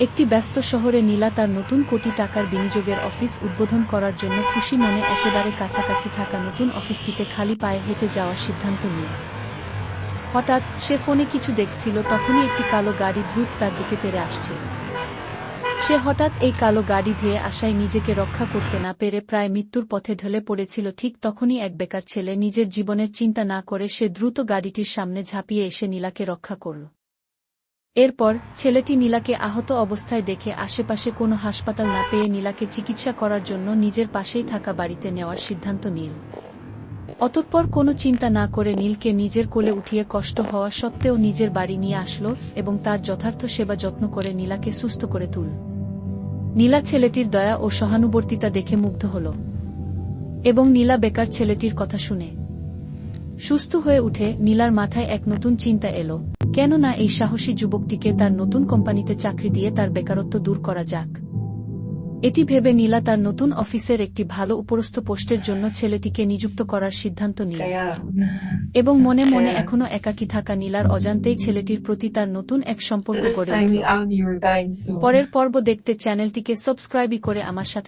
একটি ব্যস্ত শহরে নীলা তার নতুন কোটি টাকার বিনিয়োগের অফিস উদ্বোধন করার জন্য খুশি মনে একেবারে কাছাকাছি থাকা নতুন অফিসটিতে খালি পায়ে হেঁটে যাওয়ার সিদ্ধান্ত নিল। হঠাৎ সে ফোনে কিছু দেখছিল, তখনই একটি কালো গাড়ি দ্রুত তার দিকে তেড়ে আসছে। সে হঠাৎ এই কালো গাড়ি ধেয়ে আসায় নিজেকে রক্ষা করতে না পেরে প্রায় মৃত্যুর পথে ঢলে পড়েছিল। ঠিক তখনই এক বেকার ছেলে নিজের জীবনের চিন্তা না করে সে দ্রুত গাড়িটির সামনে ঝাঁপিয়ে এসে নীলাকে রক্ষা করল। এরপর ছেলেটি নীলাকে আহত অবস্থায় দেখে আশেপাশে কোনো হাসপাতাল না পেয়ে নীলাকে চিকিৎসা করার জন্য নিজের পাশেই থাকা বাড়িতে নেওয়ার সিদ্ধান্ত নিল। অতঃপর কোনো চিন্তা না করে নীলকে নিজের কোলে উঠিয়ে কষ্ট হওয়া সত্ত্বেও নিজের বাড়ি নিয়ে আসলো এবং তার যথার্থ সেবা যত্ন করে নীলাকে সুস্থ করে তুলল। নীলা ছেলেটির দয়া ও সহানুভূতিতা দেখে মুগ্ধ হল এবং নীলা বেকার ছেলেটির কথা শুনে সুস্থ হয়ে উঠে। নীলার মাথায় এক নতুন চিন্তা এলো, কেননা এই সাহসী যুবকটিকে তার নতুন কোম্পানিতে চাকরি দিয়ে তার বেকারত্ব দূর করা যাক। এটি ভেবে নীলা তার নতুন অফিসের একটি ভালো উপরস্থ পোস্টের জন্য ছেলেটিকে নিযুক্ত করার সিদ্ধান্ত নিল এবং মনে মনে এখনো একাকী থাকা নীলার অজান্তেই ছেলেটির প্রতি তার নতুন এক সম্পর্ক গড়ে উঠল। পরের পর্ব দেখতে চ্যানেলটিকে সাবস্ক্রাইব করে আমার সাথে